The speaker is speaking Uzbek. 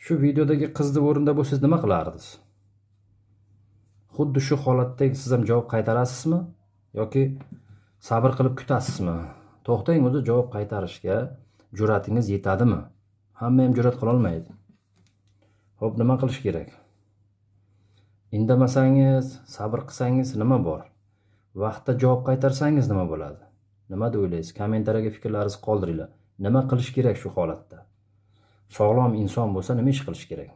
Shu videodagi qizni o'rinda bo'lsangiz nima qilardingiz? Xuddi shu holatda siz ham javob qaytarasizmi yoki sabr qilib kutasizmi? To'xtang, o'zi javob qaytarishga jur'atingiz yetadimi? Hamma ham jur'at qila olmaydi. Xo'p, nima qilish kerak? Indamasangiz, sabr qilsangiz nima bor? Vaqtda javob qaytarsangiz nima bo'ladi? Nima deb o'ylaysiz? Kommentariyaga fikrlaringizni qoldiringlar. Nima qilish kerak shu holatda? Sog'lom inson bo'lsa nima ish qilish kerak?